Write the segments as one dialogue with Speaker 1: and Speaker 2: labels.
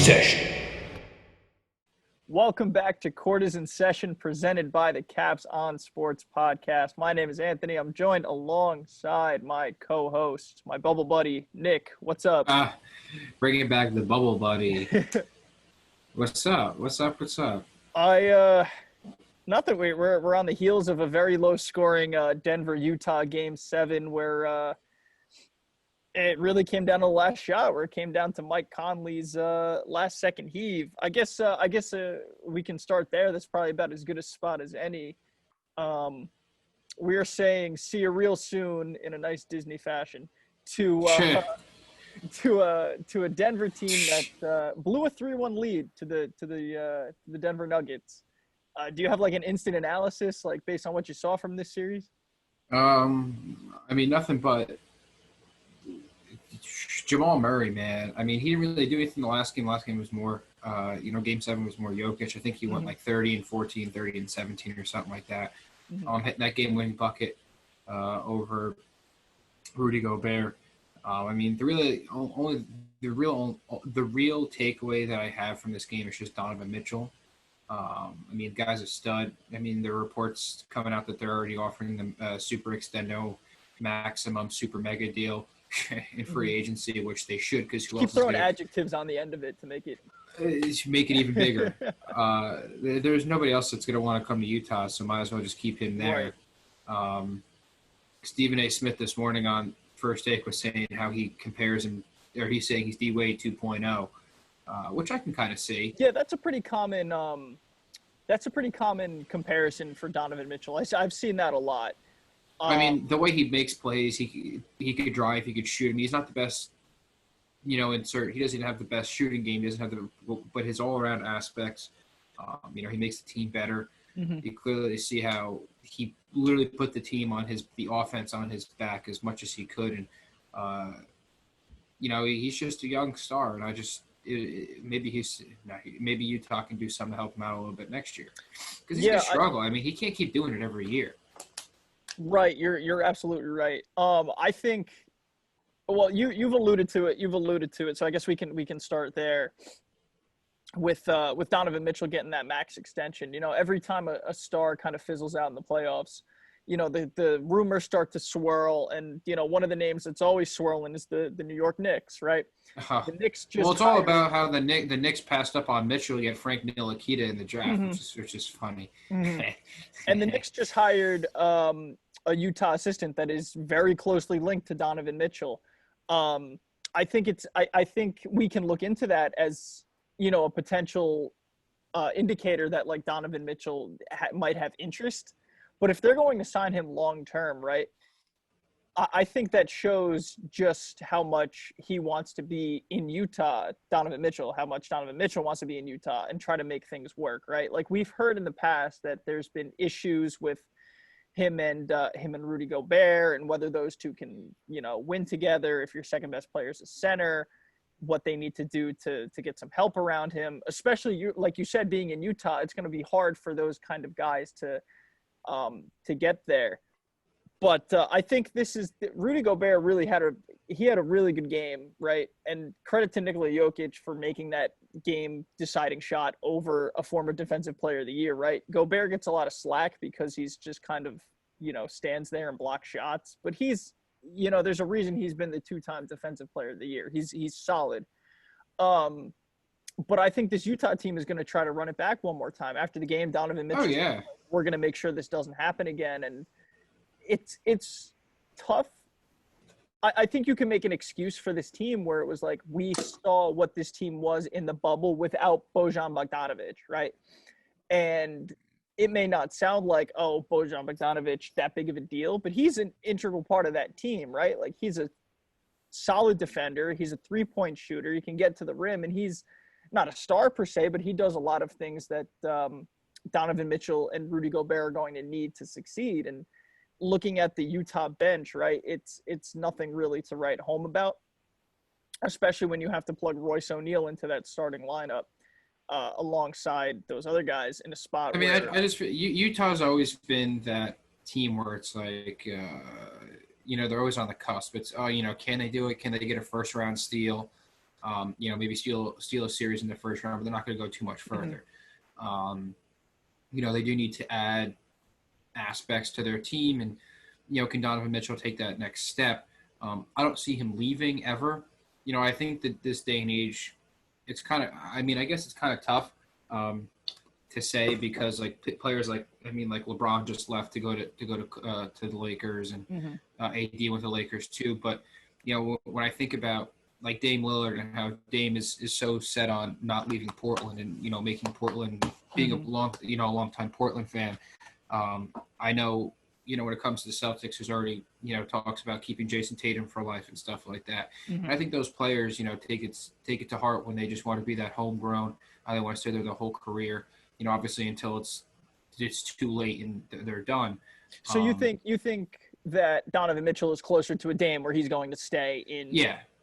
Speaker 1: Session.
Speaker 2: Welcome back to Court is in Session, presented by the Caps on Sports podcast. My name is Anthony. I'm joined alongside my co-host, my bubble buddy, Nick. What's up?
Speaker 3: Bringing back the bubble buddy. What's up?
Speaker 2: Nothing. We're on the heels of a very low-scoring Denver-Utah Game 7 where it really came down to the last shot, where it came down to Mike Conley's last-second heave. I guess we can start there. That's probably about as good a spot as any. We're saying see you real soon in a nice Disney fashion to a Denver team that blew a 3-1 lead to the Denver Nuggets. Do you have like an instant analysis, like based on what you saw from this series?
Speaker 3: I mean, nothing but Jamal Murray, man. I mean, he didn't really do anything the last game. Last game was more, Game 7 was more Jokic. I think he went like 30 and 14, 30 and 17 or something like that. Hitting that game-winning bucket over Rudy Gobert. I mean, the real takeaway that I have from this game is just Donovan Mitchell. I mean, the guy's a stud. I mean, there are reports coming out that they're already offering them a super extendo maximum super mega deal in free agency, which they should, because who
Speaker 2: Keep
Speaker 3: else
Speaker 2: throwing
Speaker 3: is
Speaker 2: adjectives on the end of it to make it
Speaker 3: even bigger. There's nobody else that's going to want to come to Utah, so might as well just keep him there. Right. Stephen A. Smith this morning on First Take was saying how he compares him, or he's saying he's D-Wade 2.0. Which I can kind of see.
Speaker 2: Yeah, that's a pretty common comparison for Donovan Mitchell. I've seen that a lot.
Speaker 3: I mean, the way he makes plays, he could drive, he could shoot. I mean, he's not the best, he doesn't have the best shooting game. He doesn't have but his all-around aspects, he makes the team better. You clearly see how he literally put the team on the offense on his back as much as he could, and he's just a young star, and maybe Utah can do something to help him out a little bit next year, because he's gonna struggle. I mean, he can't keep doing it every year.
Speaker 2: Right, you're absolutely right. I think, well, you've alluded to it. So I guess we can start there with Donovan Mitchell getting that max extension. Every time a star kind of fizzles out in the playoffs, the rumors start to swirl, and one of the names that's always swirling is the New York Knicks, right? The Knicks
Speaker 3: it's all about how the Knicks passed up on Mitchell to get Frank Ntilikina in the draft, which is funny.
Speaker 2: And the Knicks just hired a Utah assistant that is very closely linked to Donovan Mitchell. I think we can look into that as a potential indicator that like Donovan Mitchell might have interest. But if they're going to sign him long term, right, I think that shows just how much he wants to be in Utah, how much Donovan Mitchell wants to be in Utah and try to make things work, right? Like we've heard in the past that there's been issues with him and Rudy Gobert, and whether those two can, win together. If your second best player is a center, what they need to do to get some help around him, especially like you said, being in Utah, it's going to be hard for those kind of guys to get there. But I think Rudy Gobert really had a really good game, right? And credit to Nikola Jokic for making that game deciding shot over a former defensive player of the year, right? Gobert gets a lot of slack because he's just kind of, stands there and blocks shots, but he's, there's a reason he's been the 2-time defensive player of the year. He's solid. But I think this Utah team is going to try to run it back one more time after the game. Donovan Mitchell, we're going to make sure this doesn't happen again. And it's tough. I think you can make an excuse for this team where it was like, we saw what this team was in the bubble without Bojan Bogdanovic, right? And it may not sound like, oh, Bojan Bogdanovic, that big of a deal, but he's an integral part of that team, right? Like he's a solid defender. He's a 3-point shooter. He can get to the rim, and he's not a star per se, but he does a lot of things that Donovan Mitchell and Rudy Gobert are going to need to succeed. And looking at the Utah bench, right, it's nothing really to write home about, especially when you have to plug Royce O'Neal into that starting lineup alongside those other guys in a spot.
Speaker 3: I mean, Utah's always been that team where it's like, they're always on the cusp. It's, can they do it? Can they get a first-round steal? Maybe steal a series in the first round, but they're not going to go too much further. They do need to add aspects to their team, and can Donovan Mitchell take that next step? I don't see him leaving ever. I think that this day and age, it's kind of, I guess it's kind of tough to say, because like players like LeBron just left to go to the Lakers, and AD went to the Lakers too. But when I think about like Dame Lillard and how Dame is so set on not leaving Portland, and making Portland, being a long time Portland fan, I know when it comes to the Celtics, there's already talks about keeping Jason Tatum for life and stuff like that. And I think those players take it to heart when they just want to be that homegrown. They want to stay there the whole career. Obviously until it's too late and they're done.
Speaker 2: So you think that Donovan Mitchell is closer to a Dame, where he's going to stay in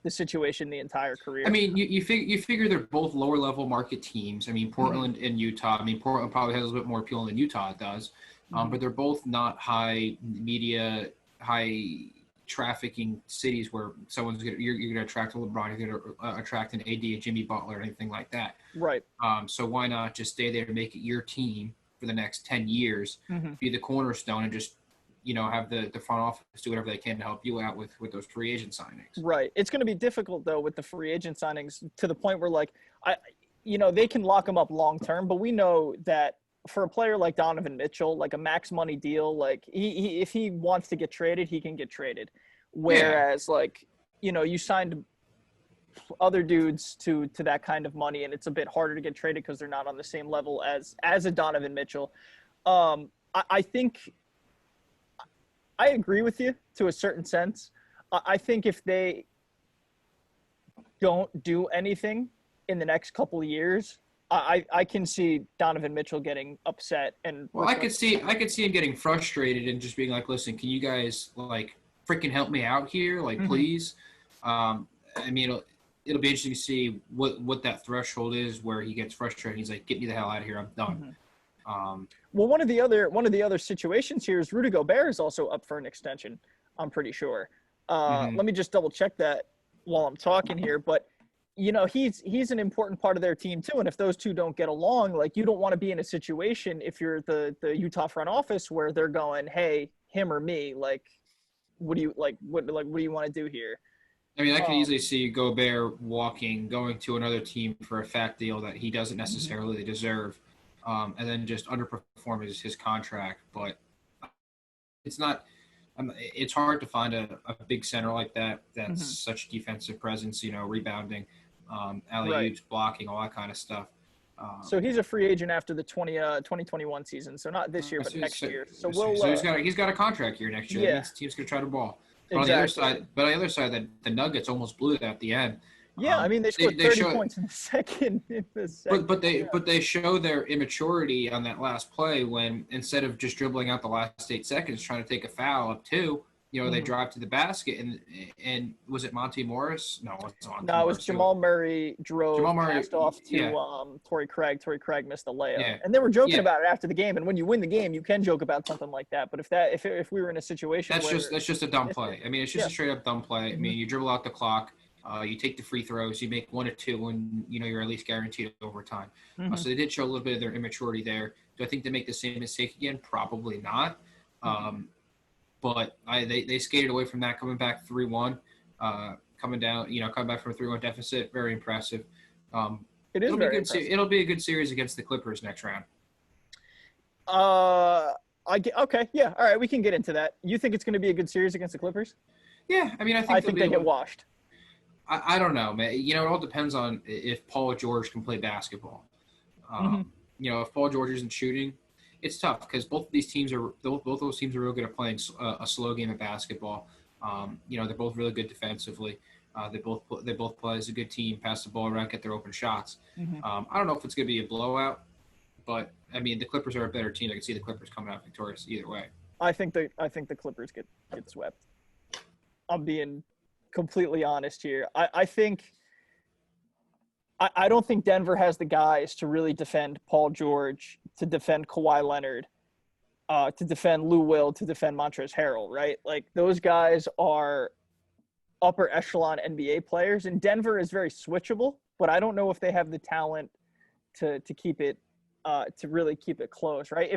Speaker 2: the situation the entire career?
Speaker 3: I mean, you figure they're both lower level market teams. I mean, Portland and Utah. I mean, Portland probably has a little bit more appeal than Utah does, but they're both not high media, high trafficking cities where you're going to attract a LeBron, you're going to attract an AD, a Jimmy Butler, or anything like that.
Speaker 2: Right.
Speaker 3: So why not just stay there and make it your team for the next 10 years, be the cornerstone, and just have the front office do whatever they can to help you out with those free agent signings.
Speaker 2: Right. It's going to be difficult though with the free agent signings, to the point where they can lock him up long term, but we know that for a player like Donovan Mitchell, like a max money deal, like he if he wants to get traded, he can get traded. Whereas you signed other dudes to that kind of money, and it's a bit harder to get traded because they're not on the same level as a Donovan Mitchell. I think I agree with you to a certain sense. I think if they don't do anything in the next couple of years, I can see Donovan Mitchell getting upset. And
Speaker 3: I could see him getting frustrated and just being like, listen, can you guys freaking help me out here? Please. It'll be interesting to see what that threshold is where he gets frustrated. He's like, get me the hell out of here. I'm done.
Speaker 2: Well, one of the other situations here is Rudy Gobert is also up for an extension, I'm pretty sure. Let me just double check that while I'm talking here. But, he's an important part of their team too. And if those two don't get along, you don't want to be in a situation, if you're the Utah front office, where they're going, hey, him or me, what do you what do you want to do here?
Speaker 3: I mean, I can easily see Gobert going to another team for a fat deal that he doesn't necessarily deserve, and then just underperform his contract. But it's not. It's hard to find a big center like that that's such defensive presence, rebounding, alley-oops, blocking, all that kind of stuff.
Speaker 2: So he's a free agent after the 2021 season. So not this year, but next year. So
Speaker 3: he's got a contract year next year. Yeah. That means the team's going to try to ball. But
Speaker 2: exactly.
Speaker 3: on the other side, the Nuggets almost blew it at the end.
Speaker 2: Yeah, they scored 30 points in the second.
Speaker 3: But they show their immaturity on that last play, when instead of just dribbling out the last 8 seconds trying to take a foul up 2, they drive to the basket, and was it Monty Morris? No, it wasn't Monty Morris.
Speaker 2: No, it was Jamal Murray passed off to Torrey Craig. Torrey Craig missed the layup, and they were joking about it after the game. And when you win the game, you can joke about something like that. But if we were in a situation
Speaker 3: that's just a dumb play. It's just a straight up dumb play. You dribble out the clock. You take the free throws, you make 1 or 2, and you're at least guaranteed overtime. So they did show a little bit of their immaturity there. Do I think they make the same mistake again? Probably not. But they skated away from that, coming back 3-1, coming back from a 3-1 deficit. Very impressive. It'll be a good series against the Clippers next round.
Speaker 2: Okay, yeah, all right, we can get into that. You think it's going to be a good series against the Clippers?
Speaker 3: Yeah,
Speaker 2: I think they get washed.
Speaker 3: I don't know, man. It all depends on if Paul George can play basketball. If Paul George isn't shooting, it's tough, because both those teams are real good at playing a slow game of basketball. They're both really good defensively. They both play as a good team, pass the ball around, get their open shots. I don't know if it's going to be a blowout, but the Clippers are a better team. I can see the Clippers coming out victorious either way.
Speaker 2: I think the Clippers get swept. I'm being completely honest here. I don't think Denver has the guys to really defend Paul George, to defend Kawhi Leonard, to defend Lou Will, to defend Montrezl Harrell, right? Those guys are upper echelon NBA players, and Denver is very switchable, but I don't know if they have the talent to keep it to really keep it close, right?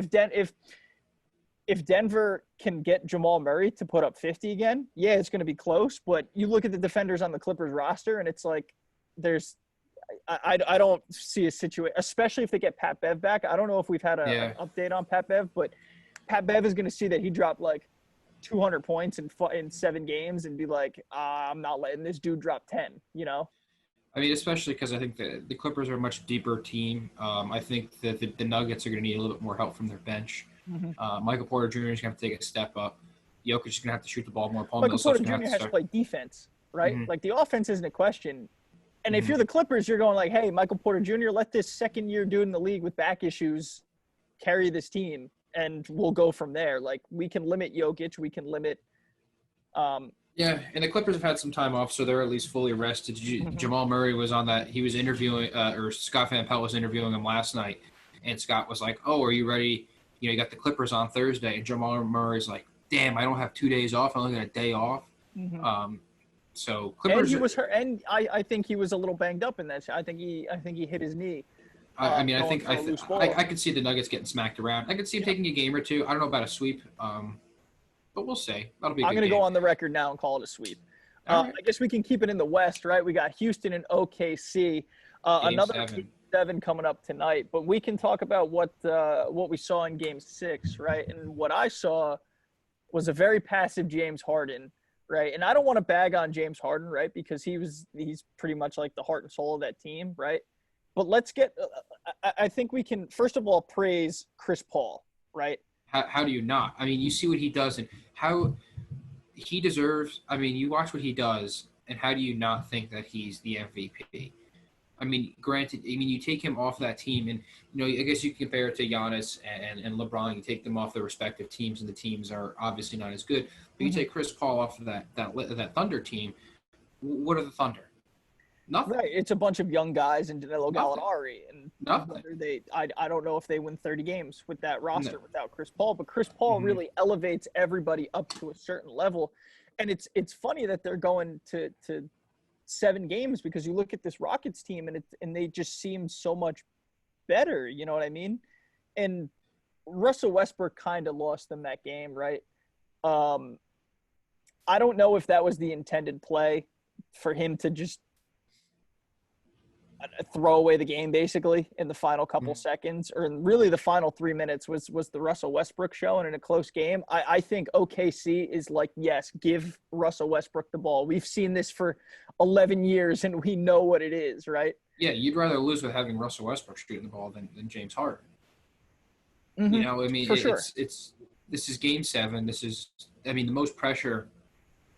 Speaker 2: If Denver can get Jamal Murray to put up 50 again, yeah, it's going to be close. But you look at the defenders on the Clippers roster, and it's like I don't see a situation, especially if they get Pat Bev back. I don't know if we've had an update on Pat Bev, but Pat Bev is going to see that he dropped like 200 points in 7 games and be like, I'm not letting this dude drop 10, you know?
Speaker 3: I mean, especially because I think the Clippers are a much deeper team. I think that the Nuggets are going to need a little bit more help from their bench.
Speaker 2: Mm-hmm.
Speaker 3: Michael Porter Jr. is going to have to take a step up. Jokic is going to have to shoot the ball more.
Speaker 2: Michael Porter Jr. has to play defense, right?
Speaker 3: Mm-hmm.
Speaker 2: Like, the offense isn't a question. And if you're the Clippers, you're going like, hey, Michael Porter Jr., let this second-year dude in the league with back issues carry this team, and we'll go from there. Like, we can limit Jokic. We can limit
Speaker 3: yeah, and the Clippers have had some time off, so they're at least fully rested. Jamal Murray was on that. He was interviewing, or Scott Van Pelt was interviewing him last night, and Scott was like, oh, are you ready? You know, you got the Clippers on Thursday. And Jamal Murray's like, damn, I don't have 2 days off. I only got a day off. So Clippers.
Speaker 2: And he was hurt, and I think he was a little banged up in that. I think he hit his knee.
Speaker 3: I mean, I could see the Nuggets getting smacked around. I could see him taking a game or two. I don't know about a sweep, but we'll see. That'll be.
Speaker 2: I'm going to go on the record now and call it a sweep. Right. I guess we can keep it in the West, right? We got Houston and OKC. Another 7 coming up tonight, but we can talk about what we saw in Game 6, right? And what I saw was a very passive James Harden. Right. And I don't want to bag on James Harden, right, because he's pretty much like the heart and soul of that team. Right. But let's get I think we can, first of all, praise Chris Paul. Right.
Speaker 3: How do you not? I mean, you see what he does and how he deserves. I mean, you watch what he does, and how do you not think that he's the MVP? I mean, granted, I mean, you take him off that team, and, you know, I guess you can compare it to Giannis and LeBron. You take them off their respective teams, and the teams are obviously not as good. But you take Chris Paul off of that Thunder team. What are the Thunder? Nothing.
Speaker 2: Right. It's a bunch of young guys and Danilo Gallinari. And
Speaker 3: nothing.
Speaker 2: I don't know if they win 30 games with that roster without Chris Paul, but Chris Paul really elevates everybody up to a certain level. And it's funny that they're going to 7 games, because you look at this Rockets team and they just seem so much better. You know what I mean? And Russell Westbrook kind of lost them that game, right? I don't know if that was the intended play for him to just throw away the game basically in the final couple seconds, or really the final 3 minutes was the Russell Westbrook show. And in a close game, I think OKC is like, yes, give Russell Westbrook the ball. We've seen this for 11 years and we know what it is, right?
Speaker 3: Yeah, you'd rather lose with having Russell Westbrook shooting the ball than James Harden. You know, I mean, this is Game 7. This is, I mean, the most pressure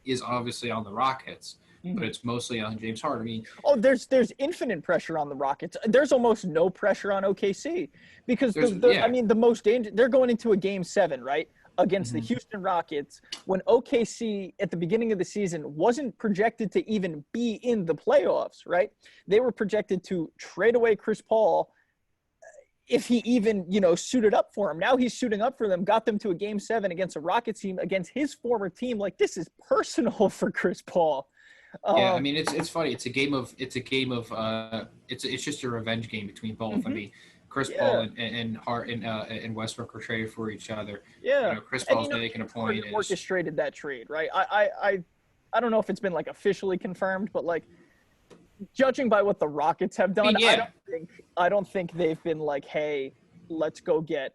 Speaker 3: is obviously on the Rockets, but it's mostly on James Harden. I mean,
Speaker 2: there's infinite pressure on the Rockets. There's almost no pressure on OKC, because I mean, the most danger, they're going into a Game 7, right, against the Houston Rockets, when OKC at the beginning of the season wasn't projected to even be in the playoffs, right? They were projected to trade away Chris Paul if he even, you know, suited up for him. Now he's suiting up for them, got them to a Game 7 against a Rockets team, against his former team. Like, this is personal for Chris Paul.
Speaker 3: Yeah, I mean, it's funny. It's just a revenge game between both. I mean, Chris Paul and Westbrook are traded for each other.
Speaker 2: Yeah,
Speaker 3: you know, Chris Paul's making a point.
Speaker 2: Orchestrated that trade, right? I don't know if it's been like officially confirmed, but like, judging by what the Rockets have done, I don't think they've been like, hey, let's go get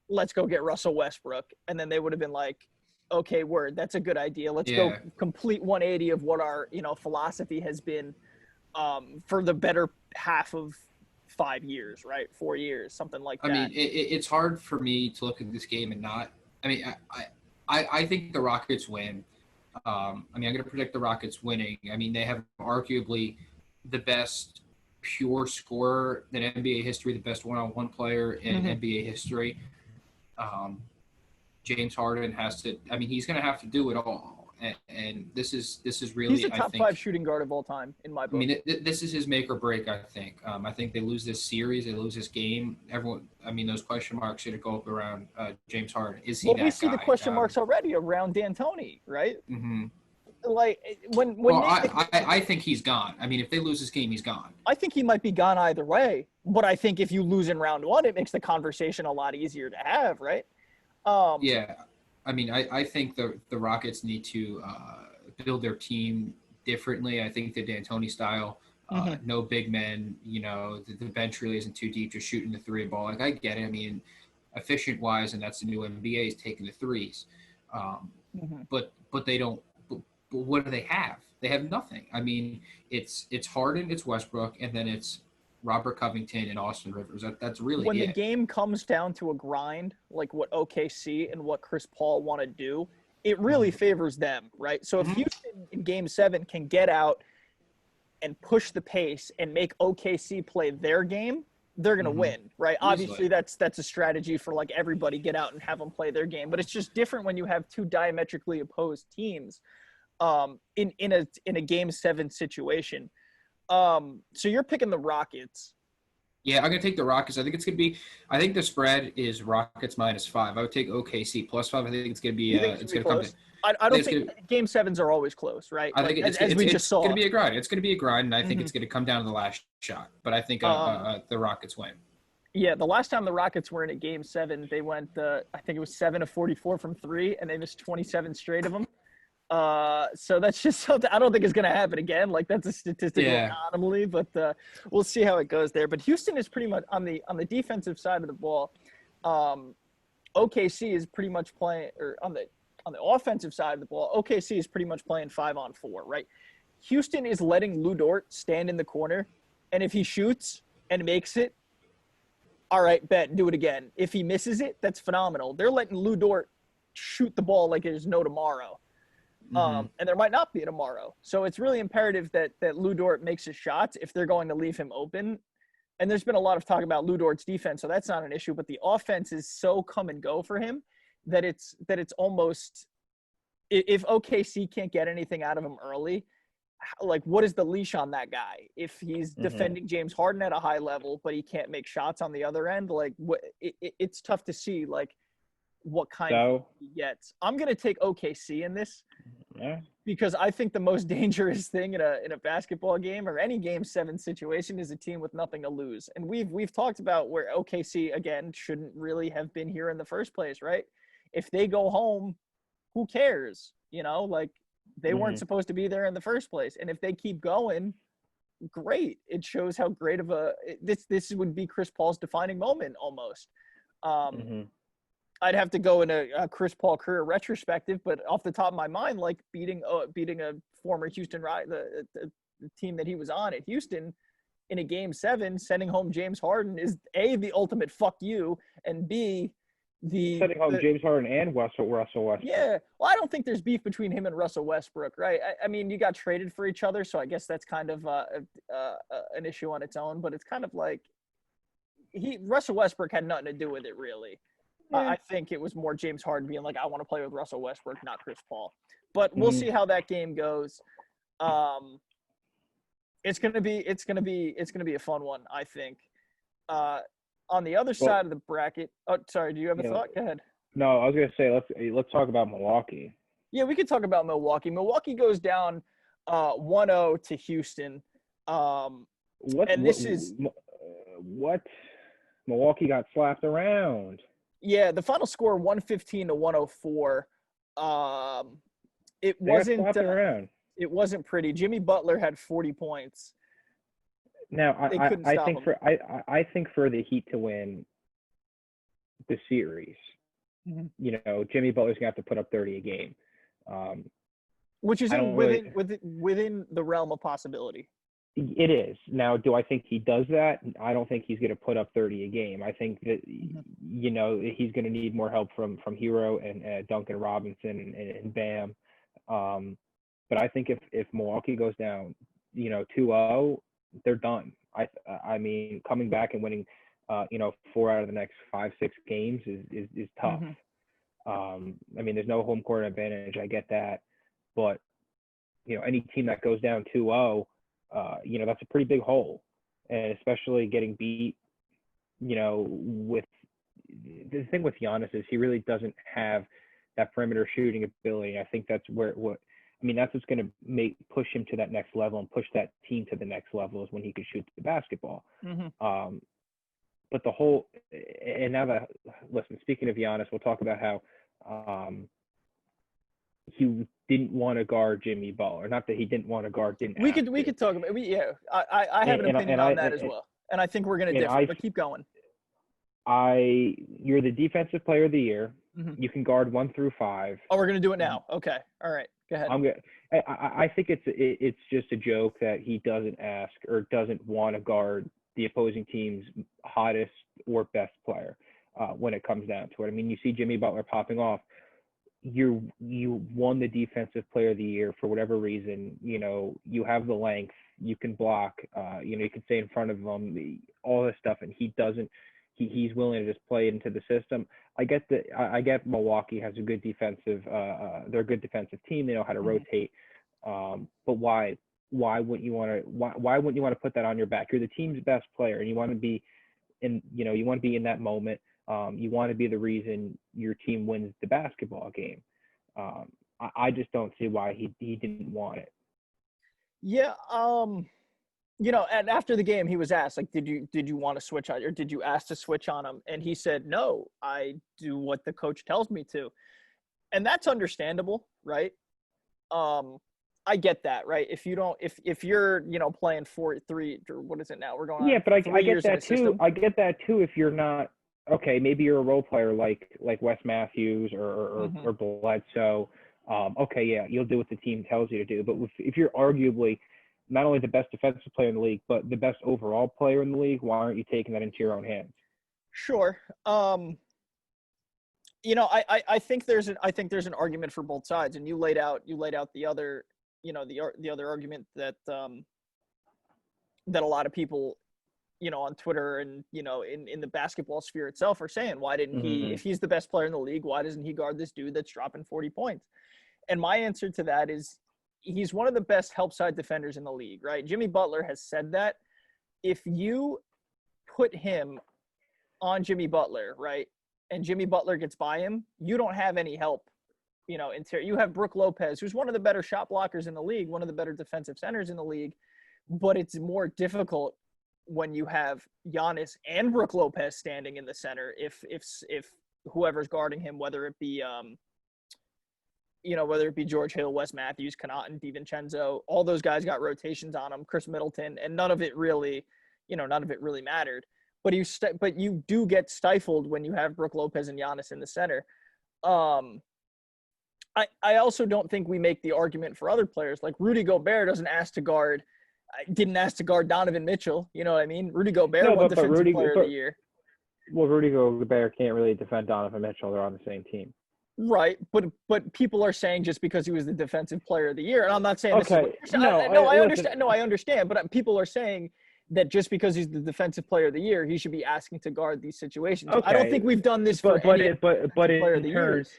Speaker 2: Russell Westbrook, and then they would have been like, okay, word, that's a good idea. Let's go complete 180 of what our, you know, philosophy has been for the better half of 5 years, right? 4 years, something like that.
Speaker 3: I mean, it's hard for me to look at this game and not. I mean, I think the Rockets win. I mean, I'm going to predict the Rockets winning. I mean, they have arguably the best pure scorer in NBA history, the best one-on-one player in NBA history. James Harden has to. I mean, he's going to have to do it all, and this is really.
Speaker 2: He's a top 5 shooting guard of all time in my book.
Speaker 3: I mean, this is his make or break. I think. I think they lose this series, they lose this game. Everyone. I mean, those question marks should go up around James Harden. Is he?
Speaker 2: Well, we see the question marks already around D'Antoni, right? like when
Speaker 3: Well,
Speaker 2: Nick,
Speaker 3: I think he's gone. I mean, if they lose this game, he's gone.
Speaker 2: I think he might be gone either way. But I think if you lose in round one, it makes the conversation a lot easier to have, right?
Speaker 3: Yeah, I mean, I think the Rockets need to build their team differently. I think the D'Antoni style,
Speaker 2: Mhm.
Speaker 3: no big men. The bench really isn't too deep, just shooting the three ball. Like I get it. I mean, efficient wise, and that's the new NBA is taking the threes. Um,
Speaker 2: Mhm.
Speaker 3: but they don't. But what do they have? They have nothing. I mean, it's Harden, it's Westbrook, and then it's Robert Covington and Austin Rivers. That's really
Speaker 2: When the
Speaker 3: it.
Speaker 2: game comes down to a grind, like what OKC and what Chris Paul want to do, it really
Speaker 3: Mhm.
Speaker 2: favors them, right? So if
Speaker 3: Mhm.
Speaker 2: Houston in game 7 can get out and push the pace and make OKC play their game, they're going to
Speaker 3: Mhm.
Speaker 2: win, right?
Speaker 3: Easily.
Speaker 2: Obviously that's a strategy for like everybody get out and have them play their game, but it's just different when you have two diametrically opposed teams in a game 7 situation. So you're picking the Rockets.
Speaker 3: Yeah, I'm gonna take the Rockets. I think it's gonna be. I think the spread is Rockets -5. I would take OKC +5. I think it's gonna be.
Speaker 2: You think it's
Speaker 3: It's
Speaker 2: gonna be
Speaker 3: gonna come to.
Speaker 2: close? I
Speaker 3: I think
Speaker 2: don't
Speaker 3: it's
Speaker 2: think
Speaker 3: gonna.
Speaker 2: game 7s are always close, right?
Speaker 3: I
Speaker 2: Like
Speaker 3: think
Speaker 2: as we just
Speaker 3: gonna
Speaker 2: saw.
Speaker 3: be a grind. It's gonna be a grind, and I think
Speaker 2: Hmm.
Speaker 3: it's gonna come down to the last shot. But I think
Speaker 2: Um,
Speaker 3: the Rockets win.
Speaker 2: yeah, the last time the Rockets were in a game 7, they went I think it was 7 of 44 from 3 and they missed 27 straight of them. So that's just something I don't think is going to happen again. Like that's a statistical
Speaker 3: Yeah.
Speaker 2: anomaly, but we'll see how it goes there. But Houston is pretty much on the defensive side of the ball. Um, OKC is pretty much playing, or on the offensive side of the ball, OKC is pretty much playing 5-on-4, right? Houston is letting Lou Dort stand in the corner, and if he shoots and makes it, all right, bet, do it again. If he misses it, that's phenomenal. They're letting Lou Dort shoot the ball like there's no tomorrow.
Speaker 3: Hmm.
Speaker 2: And there might not be a tomorrow. So it's really imperative that Lou Dort makes his shots if they're going to leave him open. And there's been a lot of talk about Lou Dort's defense, so that's not an issue. But the offense is so come and go for him that it's almost, if OKC can't get anything out of him early, like what is the leash on that guy? If he's
Speaker 1: Mm-hmm.
Speaker 2: defending James Harden at a high level, but he can't make shots on the other end, like it's tough to see like what kind
Speaker 1: So,
Speaker 2: he gets. I'm gonna take OKC in this
Speaker 1: yeah.
Speaker 2: because I think the most dangerous thing in a basketball game or any game 7 situation is a team with nothing to lose. And we've talked about where OKC again shouldn't really have been here in the first place, right? If they go home, who cares? Like they weren't
Speaker 1: Mm-hmm.
Speaker 2: supposed to be there in the first place. And if they keep going, great. It shows how great of this would be Chris Paul's defining moment almost. Um,
Speaker 1: Mm-hmm.
Speaker 2: I'd have to go in a Chris Paul career retrospective, but off the top of my mind, like beating a former Houston the team that he was on at Houston in a game 7, sending home James Harden is A, the ultimate fuck you, and B,
Speaker 1: Setting home James Harden and Russell Westbrook.
Speaker 2: yeah. Well, I don't think there's beef between him and Russell Westbrook, right? I mean, you got traded for each other, so I guess that's kind of an issue on its own. But it's kind of like Russell Westbrook had nothing to do with it, really.
Speaker 1: Yeah.
Speaker 2: I think it was more James Harden being like, I want to play with Russell Westbrook, not Chris Paul. But we'll
Speaker 1: Mhm.
Speaker 2: see how that game goes. It's gonna be a fun one, I think. On the other
Speaker 1: Well,
Speaker 2: side of the bracket. Oh, sorry. Do you have a
Speaker 1: Yeah.
Speaker 2: thought? Go ahead.
Speaker 1: No, I was gonna say let's talk about Milwaukee.
Speaker 2: Yeah, we could talk about Milwaukee. Milwaukee goes down 1-0 to Houston.
Speaker 1: What
Speaker 2: And
Speaker 1: what
Speaker 2: this is
Speaker 1: what Milwaukee got slapped around.
Speaker 2: yeah, the final score 115 to 104. It
Speaker 1: They got
Speaker 2: wasn't
Speaker 1: slapped around.
Speaker 2: it wasn't pretty. Jimmy Butler had 40 points.
Speaker 1: Now
Speaker 2: They couldn't
Speaker 1: I
Speaker 2: stop
Speaker 1: think
Speaker 2: him.
Speaker 1: I think for the Heat to win the series,
Speaker 2: Mhm.
Speaker 1: Jimmy Butler's gonna have to put up 30 a game.
Speaker 2: Which is
Speaker 1: I don't really.
Speaker 2: within the realm of possibility.
Speaker 1: It is. Now, do I think he does that? I don't think he's going to put up 30 a game. I think that, he's going to need more help from Hero and Duncan Robinson and Bam. But I think if Milwaukee goes down, 2-0, they're done. I mean, coming back and winning, 4 out of the next 5-6 games is tough.
Speaker 2: Mhm.
Speaker 1: I mean, there's no home court advantage. I get that. But, any team that goes down 2-0, that's a pretty big hole, and especially getting beat, with the thing with Giannis is he really doesn't have that perimeter shooting ability. I think that's where I mean, that's what's going to push him to that next level and push that team to the next level is when he can shoot the basketball. But the whole, and now that, listen, speaking of Giannis, we'll talk about how he didn't want to guard Jimmy Butler. Not that he didn't want to guard, didn't
Speaker 2: we could talk about I have an opinion on that as well. And I think we're going to differ, but keep going.
Speaker 1: You're the defensive player of the year. You can guard 1 through 5.
Speaker 2: Oh, we're going to do it now. Okay. All right. Go ahead.
Speaker 1: I think it's just a joke that he doesn't ask or doesn't want to guard the opposing team's hottest or best player when it comes down to it. I mean, you see Jimmy Butler popping off. You won the defensive player of the year for whatever reason. You know, you have the length, you can block, you can stay in front of him, all this stuff, and he doesn't. He's willing to just play it into the system. I get Milwaukee has a good defensive. They're a good defensive team. They know how to rotate. But why wouldn't you want to? Why wouldn't you want to put that on your back? You're the team's best player, and you want to be in. You want to be in that moment. You want to be the reason your team wins the basketball game. I just don't see why he didn't want it.
Speaker 2: Yeah. And after the game, he was asked, like, did you want to switch on, or did you ask to switch on him? And he said, no, I do what the coach tells me to. And that's understandable, right? I get that, right? If you're, playing 4-3, or what is it now? We're going on.
Speaker 1: Yeah, but I get that too. I get that too. If you're not, okay, maybe you're a role player like Wes Matthews or Bledsoe. Okay, yeah, you'll do what the team tells you to do. But if you're arguably not only the best defensive player in the league, but the best overall player in the league, why aren't you taking that into your own hands?
Speaker 2: Sure. I think there's an argument for both sides, and you laid out the other, the other argument that that a lot of people, on Twitter and in the basketball sphere itself are saying, why didn't he, if he's the best player in the league, why doesn't he guard this dude that's dropping 40 points? And my answer to that is, he's one of the best help side defenders in the league, right? Jimmy Butler has said that. If you put him on Jimmy Butler, right, and Jimmy Butler gets by him, you don't have any help, you have Brook Lopez, who's one of the better shot blockers in the league, one of the better defensive centers in the league, but it's more difficult when you have Giannis and Brook Lopez standing in the center if whoever's guarding him, whether it be whether it be George Hill, Wes Matthews, Connaughton, DiVincenzo, all those guys got rotations on them, Chris Middleton, and none of it really mattered. But you do get stifled when you have Brook Lopez and Giannis in the center. I also don't think we make the argument for other players. Like Rudy Gobert didn't ask to guard Donovan Mitchell. You know what I mean? Rudy Gobert won Defensive Player of the Year.
Speaker 1: Well, Rudy Gobert can't really defend Donovan Mitchell. They're on the same team.
Speaker 2: Right, but people are saying just because he was the defensive player of the year, and I'm not saying
Speaker 1: okay.
Speaker 2: I understand. No, I understand, but people are saying that just because he's the defensive player of the year, he should be asking to guard these situations. Okay. I don't think we've done this for any player of the years.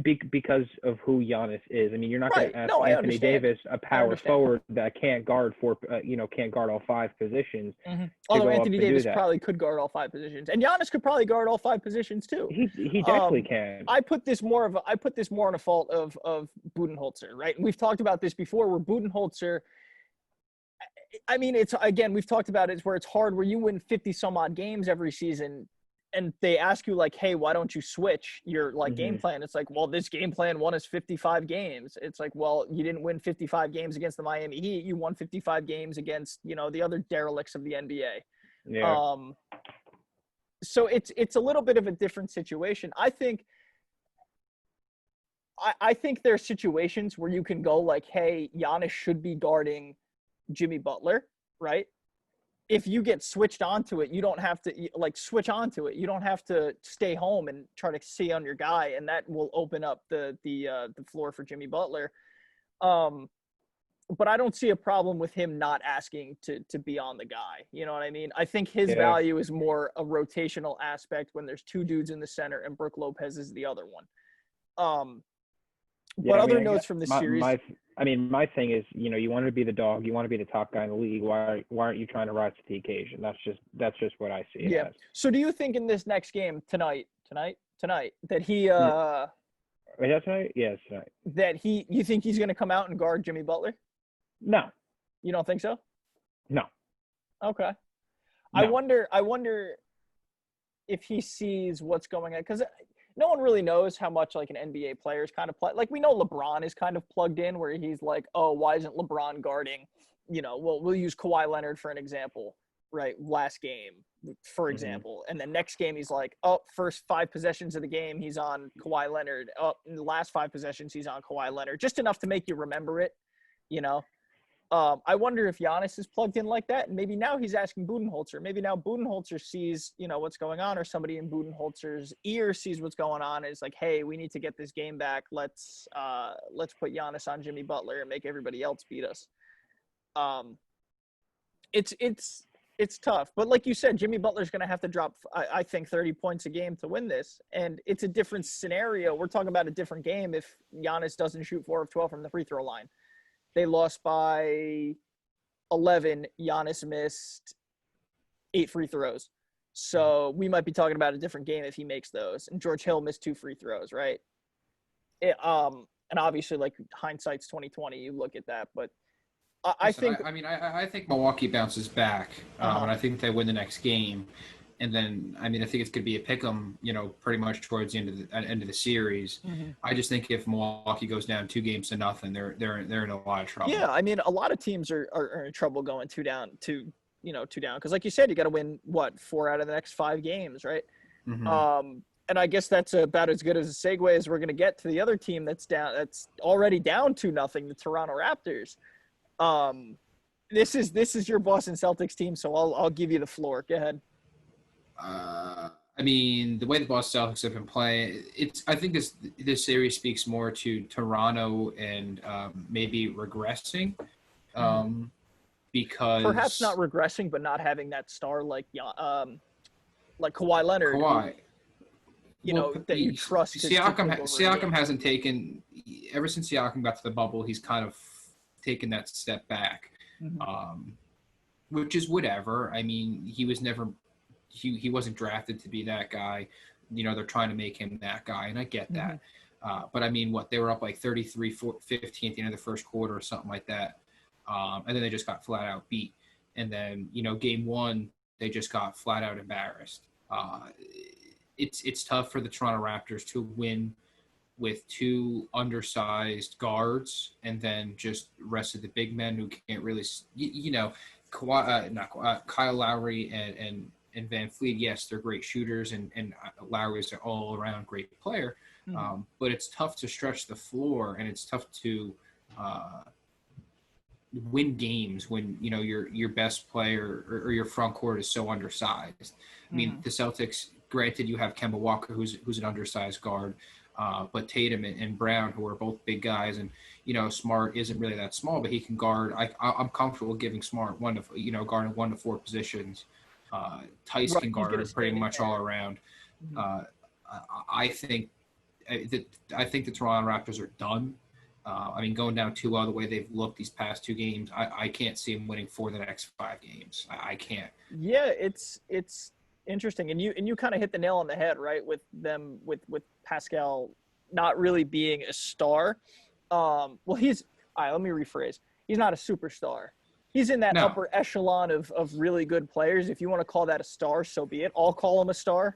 Speaker 1: Because of who Giannis is. I mean, you're not going to ask Anthony Davis, a power forward that can't guard all 5 positions.
Speaker 2: Although Anthony Davis probably could guard all 5 positions, and Giannis could probably guard all 5 positions too.
Speaker 1: He definitely can.
Speaker 2: I put this more on a fault of Budenholzer, right? And we've talked about this before, where Budenholzer. I mean, we've talked about it where it's hard, where you win 50 some odd games every season, and they ask you like, hey, why don't you switch your game plan? It's like, well, this game plan won us 55 games. It's like, well, you didn't win 55 games against the Miami Heat. You won 55 games against, the other derelicts of the NBA.
Speaker 1: Yeah.
Speaker 2: So it's a little bit of a different situation. I think there are situations where you can go like, hey, Giannis should be guarding Jimmy Butler, right? If you get switched onto it, you don't have to switch onto it. You don't have to stay home and try to see on your guy, and that will open up the floor for Jimmy Butler. But I don't see a problem with him not asking to be on the guy. You know what I mean? I think his value is more a rotational aspect when there's 2 dudes in the center and Brook Lopez is the other one. Notes from this series?
Speaker 1: My thing is, you want to be the dog, you want to be the top guy in the league. Why aren't you trying to rise to the occasion? That's just what I see.
Speaker 2: Yeah. As. So do you think in this next game tonight that he
Speaker 1: Is that tonight? Yeah, it's tonight.
Speaker 2: That you think he's going to come out and guard Jimmy Butler?
Speaker 1: No.
Speaker 2: You don't think so?
Speaker 1: No.
Speaker 2: Okay.
Speaker 1: No.
Speaker 2: I wonder if he sees what's going on, because no one really knows how much like an NBA player is kind of play. Like we know LeBron is kind of plugged in, where he's like, oh, why isn't LeBron guarding? We'll use Kawhi Leonard for an example, right? Last game, for example, and then next game he's like, oh, first 5 possessions of the game he's on Kawhi Leonard. Oh, in the last 5 possessions he's on Kawhi Leonard, just enough to make you remember it, I wonder if Giannis is plugged in like that, and maybe now he's asking Budenholzer. Maybe now Budenholzer sees, what's going on, or somebody in Budenholzer's ear sees what's going on, and is like, hey, we need to get this game back. Let's put Giannis on Jimmy Butler and make everybody else beat us. It's tough, but like you said, Jimmy Butler's going to have to drop, I think, 30 points a game to win this, and it's a different scenario. We're talking about a different game if Giannis doesn't shoot 4 of 12 from the free throw line. They lost by 11. Giannis missed 8 free throws. So we might be talking about a different game if he makes those. And George Hill missed 2 free throws, right? And obviously, like, hindsight's 20/20. You look at that, but I think
Speaker 3: Milwaukee bounces back, and I think they win the next game. And then, I think it's going to be a pick 'em, pretty much towards the end of the series.
Speaker 2: Mm-hmm.
Speaker 3: I just think if Milwaukee goes down 2-0, they're in a lot of trouble.
Speaker 2: Yeah, a lot of teams are in trouble going 2 down, 2 down, because like you said, you got to win 4 out of the next 5 games, right?
Speaker 3: Mm-hmm.
Speaker 2: And I guess that's about as good as a segue as we're going to get to the other team that's already down 2-0, the Toronto Raptors. This is your Boston Celtics team, so I'll give you the floor. Go ahead.
Speaker 3: The way the Boston Celtics have been playing, I think this series speaks more to Toronto and maybe regressing, because
Speaker 2: perhaps not regressing, but not having that star like Kawhi Leonard.
Speaker 3: Kawhi,
Speaker 2: that you trust.
Speaker 3: Siakam hasn't taken, ever since Siakam got to the bubble, he's kind of taken that step back, which is whatever. He was never. He wasn't drafted to be that guy. They're trying to make him that guy, and I get that. But they were up like 33-15 at the end of the first quarter or something like that. And then they just got flat out beat. And then, game 1, they just got flat out embarrassed. It's tough for the Toronto Raptors to win with 2 undersized guards and then just rest of the big men who can't really, Kyle Lowry and Van Fleet, yes, they're great shooters, and Lowry's an all-around great player. But it's tough to stretch the floor, and it's tough to win games when your best player or your front court is so undersized. The Celtics, granted, you have Kemba Walker, who's an undersized guard, but Tatum and Brown, who are both big guys, and Smart isn't really that small, but he can guard. I'm comfortable giving Smart guarding 1 to 4 positions. Tice can guard pretty much all around. I think the Toronto Raptors are done. Going down 2-0 the way they've looked these past 2 games, I can't see them winning 4 of the next 5 games. I can't. Yeah,
Speaker 2: it's interesting, and you kind of hit the nail on the head, right? With them with Pascal not really being a star. Let me rephrase. He's not a superstar. He's in that upper echelon of really good players. If you want to call that a star, so be it. I'll call him a star.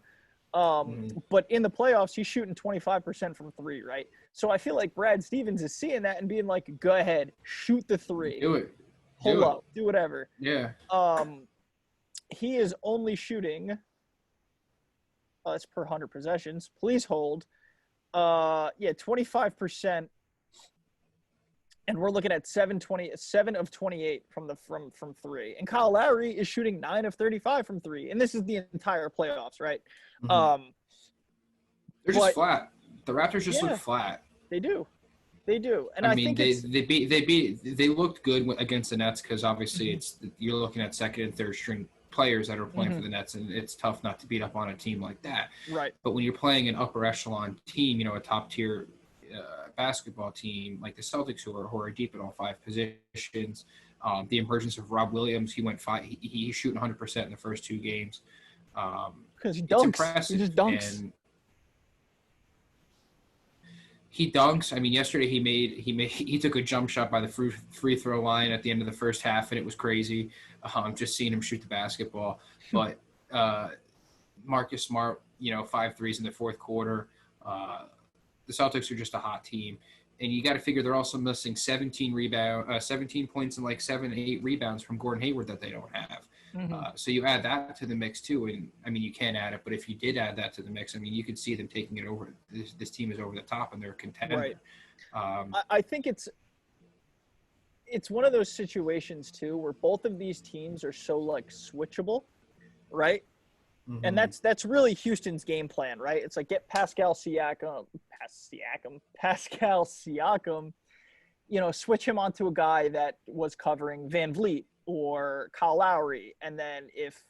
Speaker 2: But in the playoffs, he's shooting 25% from 3, right? So I feel like Brad Stevens is seeing that and being like, go ahead, shoot the 3.
Speaker 3: Do it.
Speaker 2: Pull up. Do whatever.
Speaker 3: Yeah.
Speaker 2: He is only shooting, that's per 100 possessions. Please hold. 25%. And we're looking at 7 of 28 from 3. And Kyle Lowry is shooting 9 of 35 from 3. And this is the entire playoffs, right?
Speaker 3: They're just flat. The Raptors just look flat.
Speaker 2: They do. And I think
Speaker 3: they looked good against the Nets because obviously you're looking at second and third string players that are playing for the Nets, and it's tough not to beat up on a team like that.
Speaker 2: Right.
Speaker 3: But when you're playing an upper echelon team, a top tier basketball team like the Celtics, who are deep at all 5 positions. The emergence of Rob Williams, he went 5. He's shooting 100% in the first 2 games.
Speaker 2: Because he dunks.
Speaker 3: It's impressive.
Speaker 2: He just dunks.
Speaker 3: And He dunks. I mean, yesterday he took a jump shot by the free throw line at the end of the first half, and it was crazy. Just seeing him shoot the basketball. But Marcus Smart, 5 threes in the fourth quarter. The Celtics are just a hot team, and you got to figure they're also missing 17 points and like 7-8 rebounds from Gordon Hayward that they don't have. So you add that to the mix too, and I mean you can't add it, but if you did add that to the mix, I mean you could see them taking it over. This team is over the top, and they're a contender.
Speaker 2: Right. I think it's one of those situations too where both of these teams are so like switchable, right? And that's really Houston's game plan, right? It's like get Pascal Siakam, switch him onto a guy that was covering Van Vliet or Kyle Lowry, and then if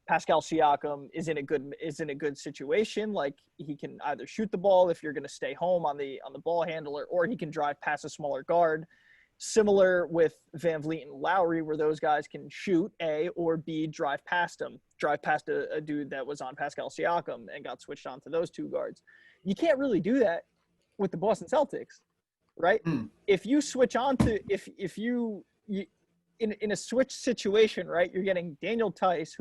Speaker 2: Pascal Siakam is in a good situation, like he can either shoot the ball if you're going to stay home on the ball handler, or he can drive past a smaller guard. Similar with Van Vliet and Lowry, where those guys can shoot A, or B, drive past a dude that was on Pascal Siakam and got switched on to those two guards. You can't really do that with the Boston Celtics, right? If you switch on to if you in a switch situation, right, you're getting Daniel Tice,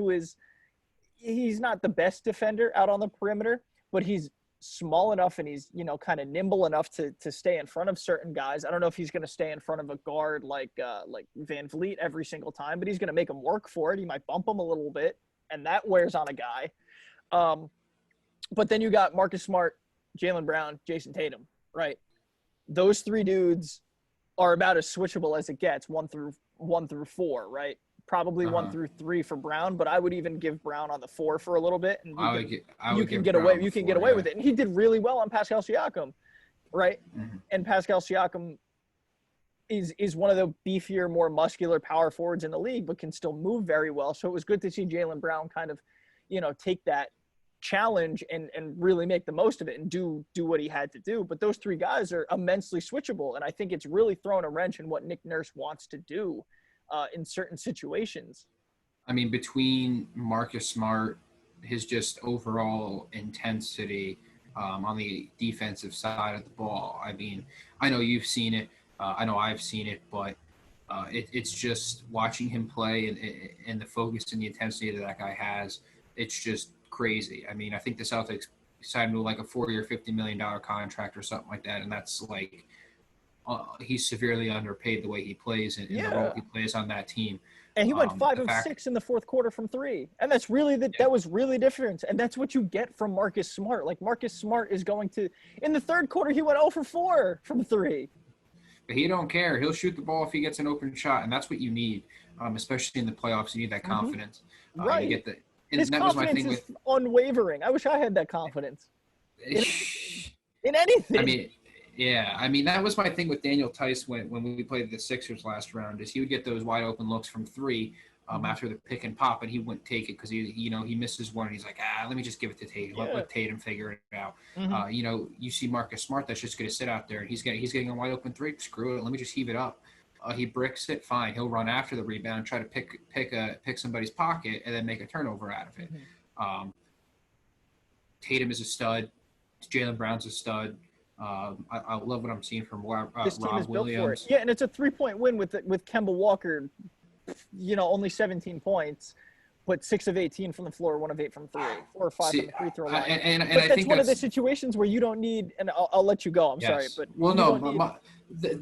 Speaker 2: he's not the best defender out on the perimeter, but he's small enough and he's, kind of nimble enough to stay in front of certain guys. I don't know if he's going to stay in front of a guard like Van Vliet every single time, but he's going to make him work for it. He might bump him a little bit, and that wears on a guy. But then you got Marcus Smart, Jaylen Brown, Jason Tatum, right? Those three dudes are about as switchable as it gets, 1 through 4, right? Probably 1 through 3 for Brown, but I would even give Brown on the 4 for a little bit, and you can get away with it. And he did really well on Pascal Siakam, right? And Pascal Siakam is one of the beefier, more muscular power forwards in the league, but can still move very well. So it was good to see Jaylen Brown kind of, take that challenge and really make the most of it and do what he had to do. But those three guys are immensely switchable, and I think it's really thrown a wrench in what Nick Nurse wants to do in certain situations.
Speaker 3: I mean, between Marcus Smart, his just overall intensity on the defensive side of the ball. I mean, I know you've seen it. I know I've seen it, but it's just watching him play and the focus and the intensity that guy has. It's just crazy. I mean, I think the Celtics signed him to like a 40 or $50 million contract or something like that, and that's like he's severely underpaid the way he plays and the role he plays on that team.
Speaker 2: And he went 5 of 6 in the fourth quarter from 3, and that's really that was really different. And that's what you get from Marcus Smart. Like Marcus Smart is going to in the third quarter he went 0 for 4 from 3.
Speaker 3: But he don't care. He'll shoot the ball if he gets an open shot, and that's what you need, especially in the playoffs. You need that confidence.
Speaker 2: Right.
Speaker 3: You get the. And
Speaker 2: his
Speaker 3: that
Speaker 2: confidence
Speaker 3: was my thing
Speaker 2: is unwavering. I wish I had that confidence in anything.
Speaker 3: I mean, yeah. I mean, that was my thing with Daniel Tice when we played the Sixers last round. Is he would get those wide open looks from 3 after the pick and pop, and he wouldn't take it because he misses one. And he's like, let me just give it to Tatum. Let Tatum figure it out. You see Marcus Smart that's just going to sit out there, and he's getting a wide open 3. Screw it. Let me just heave it up. He bricks it, fine. He'll run after the rebound, try to pick somebody's pocket, and then make a turnover out of it. Tatum is a stud. Jaylen Brown's a stud. I love what I'm seeing from Rob
Speaker 2: this team is
Speaker 3: Williams.
Speaker 2: built for it. Yeah, and it's a 3-point win with Kemba Walker. Only 17 points, but 6 of 18 from the floor, 1 of 8 from 3, 4 or 5 from the free throw line.
Speaker 3: And
Speaker 2: but
Speaker 3: I
Speaker 2: that's
Speaker 3: think
Speaker 2: one of the situations where you don't need. And I'll let you go. I'm sorry, but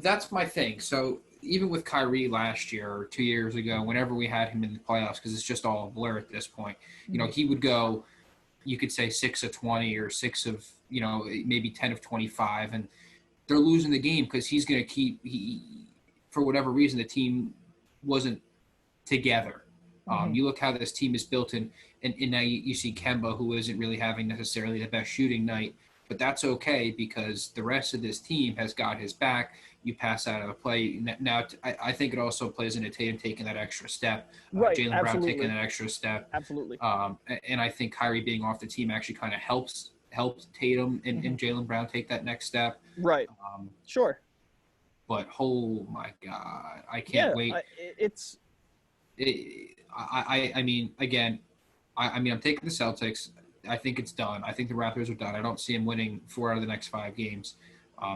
Speaker 3: that's my thing. So even with Kyrie last year or 2 years ago, whenever we had him in the playoffs, because it's just all a blur at this point, he would go, you could say 6 of 20 or 6 of, maybe 10 of 25, and they're losing the game because he's going to keep, for whatever reason, the team wasn't together. You look how this team is built, and now you see Kemba, who isn't really having necessarily the best shooting night, but that's okay because the rest of this team has got his back. You pass out of a play. Now, I think it also plays into Tatum taking that extra step.
Speaker 2: Right,
Speaker 3: Jaylen Brown taking that extra step.
Speaker 2: Absolutely.
Speaker 3: And I think Kyrie being off the team actually kind of helps Tatum and Jaylen Brown take that next step.
Speaker 2: Right. Sure.
Speaker 3: But, oh, my God. I can't wait. I mean, again, I'm taking the Celtics. I think it's done. I think the Raptors are done. I don't see them winning 4 out of the next 5 games.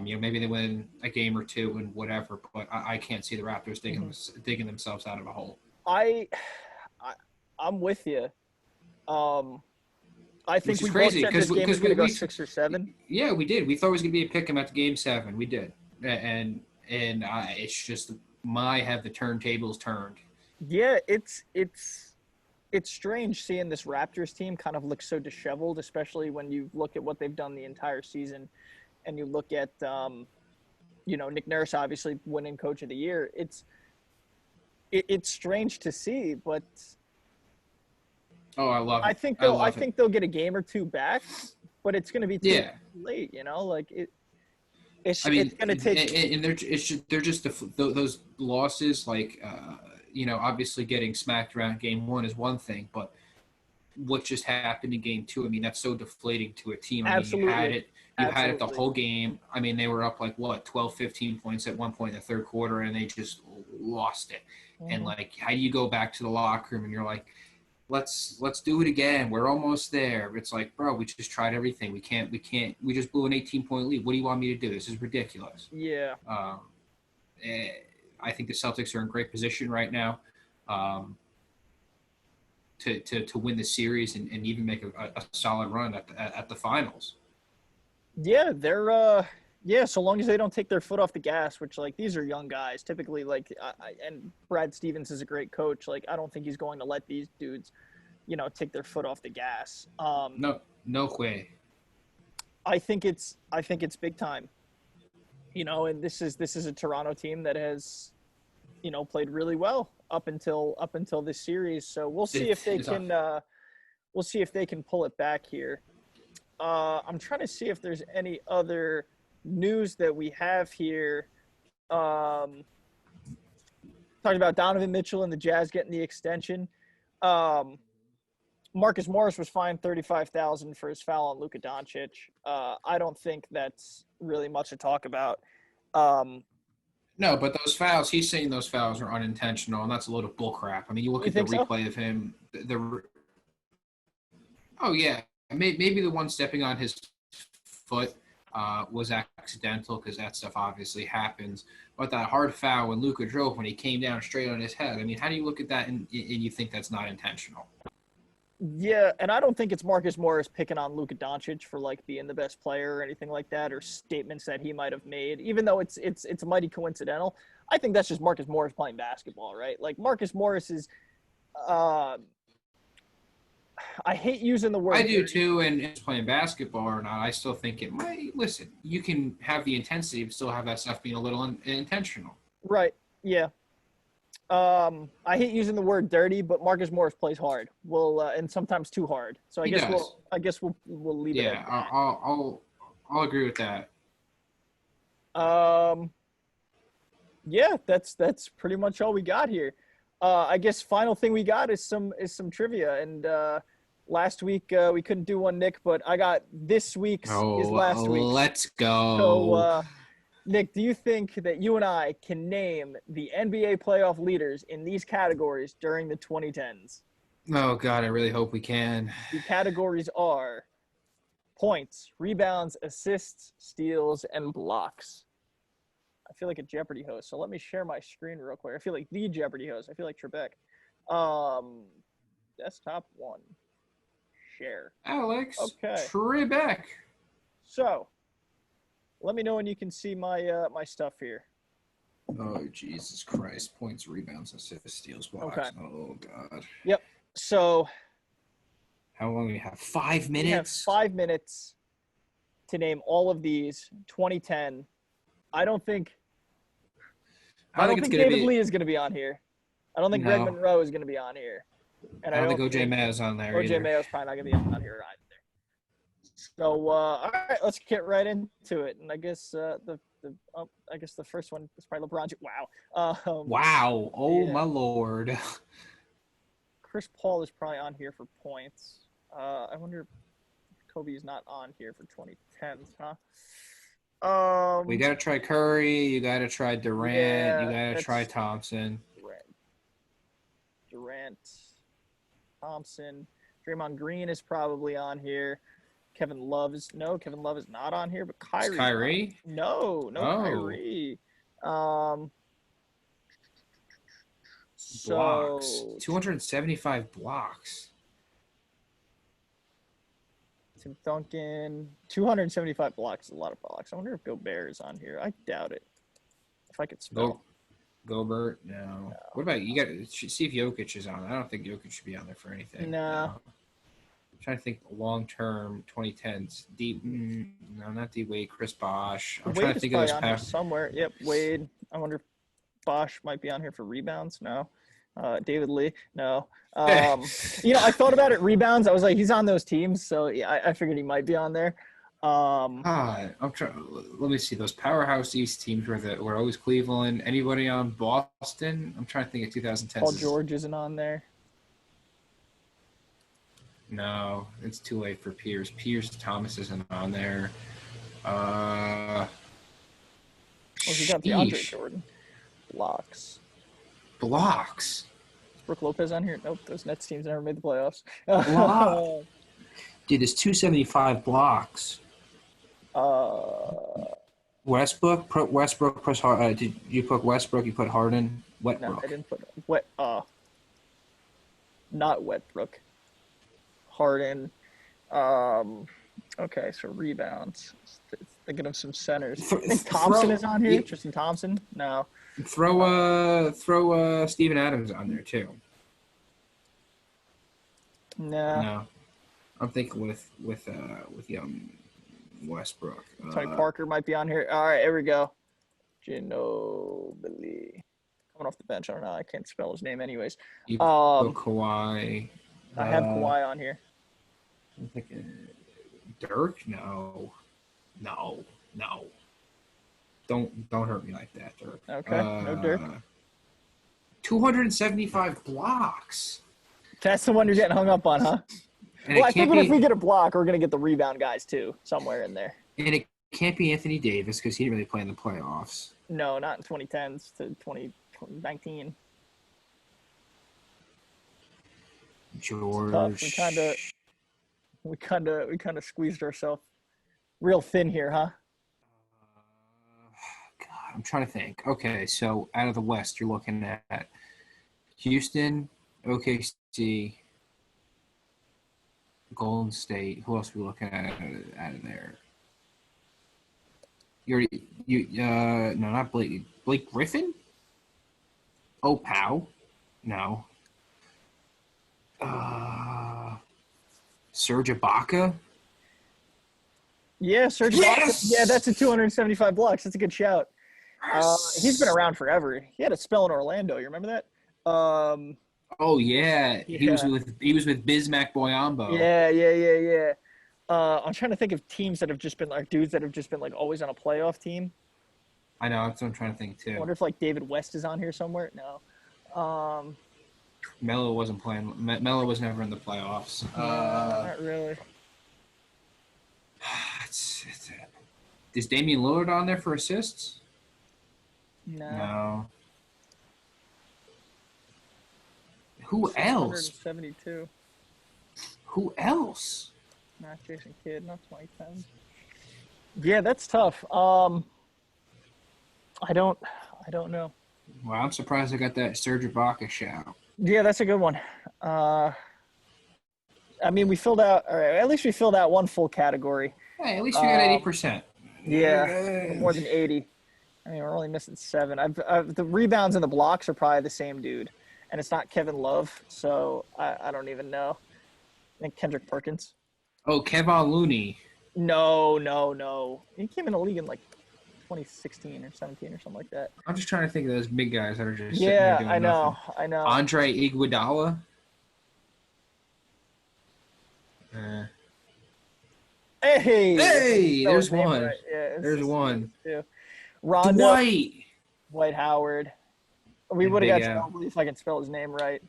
Speaker 3: Maybe they win a game or two and whatever, but I can't see the Raptors digging themselves out of a hole.
Speaker 2: I'm with you. I think we both
Speaker 3: crazy,
Speaker 2: said this game was going to go 6 or 7.
Speaker 3: Yeah, we did. We thought it was going to be a pick 'em at Game 7. We did, and it's just have the turntables turned.
Speaker 2: Yeah, it's strange seeing this Raptors team kind of look so disheveled, especially when you look at what they've done the entire season, and you look at Nick Nurse obviously winning Coach of the Year. It's strange to see, but
Speaker 3: I love it.
Speaker 2: I think they'll get a game or two back, but it's going to be too late. It's going to take.
Speaker 3: And they're just those losses. Obviously getting smacked around Game 1 is one thing, but what just happened in Game 2? I mean, that's so deflating to a team.
Speaker 2: Absolutely.
Speaker 3: You had it the whole game. I mean, they were up 12, 15 points at one point in the third quarter, and they just lost it. Mm-hmm. And how do you go back to the locker room and you're like, let's do it again. We're almost there. It's like, bro, we just tried everything. We just blew an 18-point lead. What do you want me to do? This is ridiculous.
Speaker 2: Yeah.
Speaker 3: I think the Celtics are in great position right now to win the series and even make a solid run at the finals.
Speaker 2: Yeah, they're so long as they don't take their foot off the gas, which these are young guys typically. And Brad Stevens is a great coach. I don't think he's going to let these dudes, take their foot off the gas.
Speaker 3: No way.
Speaker 2: I think it's big time. And this is a Toronto team that has, played really well up until this series. So we'll see if they can pull it back here. I'm trying to see if there's any other news that we have here. Talking about Donovan Mitchell and the Jazz getting the extension. Marcus Morris was fined $35,000 for his foul on Luka Doncic. I don't think that's really much to talk about.
Speaker 3: No, but those fouls, he's saying those fouls are unintentional, and that's a load of bullcrap. I mean, you look at the replay of him. Oh, yeah. Maybe the one stepping on his foot was accidental because that stuff obviously happens. But that hard foul when Luka drove when he came down straight on his head, I mean, how do you look at that and you think that's not intentional?
Speaker 2: Yeah, and I don't think it's Marcus Morris picking on Luka Doncic for being the best player or anything like that, or statements that he might have made, even though it's mighty coincidental. I think that's just Marcus Morris playing basketball, right? Marcus Morris is I hate using the word.
Speaker 3: I do too, and it's playing basketball or not. I still think it might. Listen, you can have the intensity, but still have that stuff being a little intentional.
Speaker 2: Right. Yeah. I hate using the word dirty, but Marcus Morris plays hard. And sometimes too hard. So I guess we'll leave it.
Speaker 3: Yeah, I'll agree with that.
Speaker 2: Yeah, that's pretty much all we got here. I guess final thing we got is some trivia. And last week we couldn't do one, Nick, but I got this week's is last week.
Speaker 3: Let's go.
Speaker 2: So, Nick, do you think that you and I can name the NBA playoff leaders in these categories during the 2010s?
Speaker 3: Oh, God, I really hope we can.
Speaker 2: The categories are points, rebounds, assists, steals, and blocks. I feel like a Jeopardy host, so let me share my screen real quick. I feel like the Jeopardy host. I feel like Trebek. Desktop 1. Share.
Speaker 3: Alex.
Speaker 2: Okay.
Speaker 3: Trebek.
Speaker 2: So, let me know when you can see my my stuff here.
Speaker 3: Oh, Jesus Christ. Points, rebounds, assists, steals, blocks. Okay. Oh, God.
Speaker 2: Yep. So.
Speaker 3: How long do we have? 5 minutes?
Speaker 2: We have 5 minutes to name all of these. 2010. I don't think David Lee is going to be on here. I don't think Greg Monroe is going to be on here. And I don't think
Speaker 3: O.J. Mayo's on there
Speaker 2: O.J. Mayo's probably not going to be on here either. So, all right, let's get right into it. And I guess the first one is probably LeBron. Wow.
Speaker 3: Wow. Oh, yeah. My Lord.
Speaker 2: Chris Paul is probably on here for points. I wonder if Kobe is not on here for 2010s, huh?
Speaker 3: We got to try Curry. You got to try Durant. Yeah, you got to try Thompson.
Speaker 2: Durant. Thompson. Draymond Green is probably on here. Kevin Love is not on here, but
Speaker 3: Is
Speaker 2: Kyrie.
Speaker 3: Kyrie?
Speaker 2: No,
Speaker 3: Oh.
Speaker 2: Kyrie.
Speaker 3: Blocks. 275 blocks.
Speaker 2: Tim Duncan, 275 blocks is a lot of blocks. I wonder if Gobert is on here. I doubt it. If I could spell.
Speaker 3: Gobert? No. What about you? Got to see if Jokic is on. I don't think Jokic should be on there for anything.
Speaker 2: No.
Speaker 3: I'm trying to think long-term 2010s. No, not D Wade. Chris Bosh. I'm trying to think of those
Speaker 2: on here somewhere. Yep, Wade. I wonder if Bosh might be on here for rebounds. No. David Lee. No. I thought about it. Rebounds. I was like, he's on those teams, so yeah, I figured he might be on there.
Speaker 3: I'm trying. Let me see. Those powerhouse East teams were always Cleveland. Anybody on Boston? I'm trying to think of 2010.
Speaker 2: Paul George isn't on there.
Speaker 3: No, it's too late for Pierce. Thomas isn't on there.
Speaker 2: He got DeAndre Jordan.
Speaker 3: Blocks.
Speaker 2: Is Brook Lopez on here? Nope. Those Nets teams never made the playoffs.
Speaker 3: Dude, there's 275 blocks. Westbrook. Press hard. Did you put Westbrook? You put Harden. Westbrook.
Speaker 2: No, I didn't put not Westbrook. Harden. Okay, so rebounds. Thinking of some centers. I think Thompson is on here. Yeah. Tristan Thompson. No.
Speaker 3: Throw Steven Adams on there too.
Speaker 2: No.
Speaker 3: I'm thinking with Westbrook.
Speaker 2: Tony Parker might be on here. All right, here we go. Ginobili. Coming off the bench. I don't know. I can't spell his name anyways.
Speaker 3: You put Kawhi.
Speaker 2: I have Kawhi on here.
Speaker 3: I'm thinking Dirk? No. Don't hurt me like that, Dirk.
Speaker 2: Okay, no Dirk.
Speaker 3: 275 blocks.
Speaker 2: That's the one you're getting hung up on, huh? Well, I think if we get a block, we're going to get the rebound guys, too, somewhere in there.
Speaker 3: And it can't be Anthony Davis because he didn't really play in the playoffs.
Speaker 2: No, not in 2010s to 2019.
Speaker 3: George.
Speaker 2: We kind of squeezed ourselves real thin here, huh?
Speaker 3: God, I'm trying to think. Okay, so out of the West, you're looking at Houston, OKC, Golden State. Who else are we looking at out of there? No, not Blake. Blake Griffin? Oh, Powell? No. Serge Ibaka?
Speaker 2: Yeah, Serge Ibaka. Yeah, that's a 275 blocks. That's a good shout. He's been around forever. He had a spell in Orlando. You remember that?
Speaker 3: Oh yeah. He was with Bismack Boyambo.
Speaker 2: Yeah. I'm trying to think of teams that have just been like dudes that have just been like always on a playoff team.
Speaker 3: I know. That's what I'm trying to think too.
Speaker 2: I wonder if like David West is on here somewhere. No.
Speaker 3: Melo wasn't playing. Melo was never in the playoffs.
Speaker 2: Not really.
Speaker 3: Is Damian Lillard on there for assists?
Speaker 2: No.
Speaker 3: Who else?
Speaker 2: 172.
Speaker 3: Who else?
Speaker 2: Not Jason Kidd, not 2010. Yeah, that's tough. I don't know.
Speaker 3: Well, I'm surprised I got that Serge Ibaka shout.
Speaker 2: Yeah, that's a good one. I mean, we filled out. All right, at least we filled out one full category.
Speaker 3: Hey, at least we got 80%.
Speaker 2: Yeah, more than 80. I mean, we're only missing 7. The rebounds and the blocks are probably the same dude, and it's not Kevin Love, so I don't even know. I think Kendrick Perkins.
Speaker 3: Oh, Kevon Looney.
Speaker 2: No. He came in the league in like 2016 or 17 or something like that.
Speaker 3: I'm just trying to think of those big guys that are just sitting there doing nothing.
Speaker 2: I know.
Speaker 3: Andre Iguodala. Hey, there's one.
Speaker 2: Right. Yeah,
Speaker 3: there's one.
Speaker 2: Rondo. Dwight Howard. We would have got Ginobili if I can spell his name right.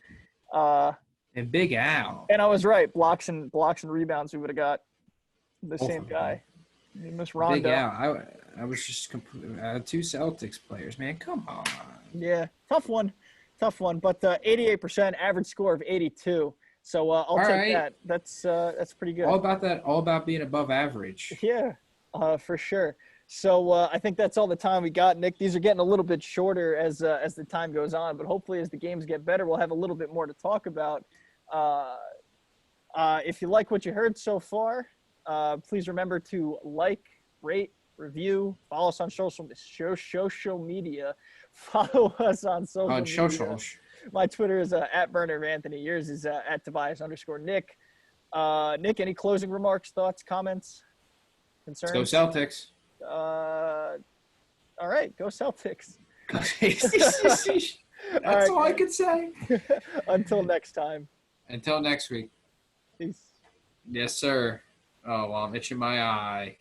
Speaker 3: And Big Al.
Speaker 2: And I was right. Blocks and rebounds, we would have got the same guy. Miss Rondo.
Speaker 3: Big Al. I was just 2 Celtics players, man. Come on.
Speaker 2: Yeah, tough one. But 88%, average score of 82. So I'll
Speaker 3: All
Speaker 2: take
Speaker 3: right.
Speaker 2: that. That's pretty good.
Speaker 3: All about that. All about being above average.
Speaker 2: Yeah, for sure. So I think that's all the time we got, Nick. These are getting a little bit shorter as the time goes on, but hopefully as the games get better, we'll have a little bit more to talk about. If you like what you heard so far, please remember to like, rate, review, follow us on social media. Follow us on social
Speaker 3: On
Speaker 2: media.
Speaker 3: socials.
Speaker 2: My Twitter is at Burner Anthony. Yours is at Tobias_Nick. Nick, any closing remarks, thoughts, comments, concerns?
Speaker 3: Go Celtics.
Speaker 2: All right, go Celtics.
Speaker 3: That's all I can say.
Speaker 2: Until next time.
Speaker 3: Until next week.
Speaker 2: Peace.
Speaker 3: Yes, sir. Oh, well, I'm itching my eye.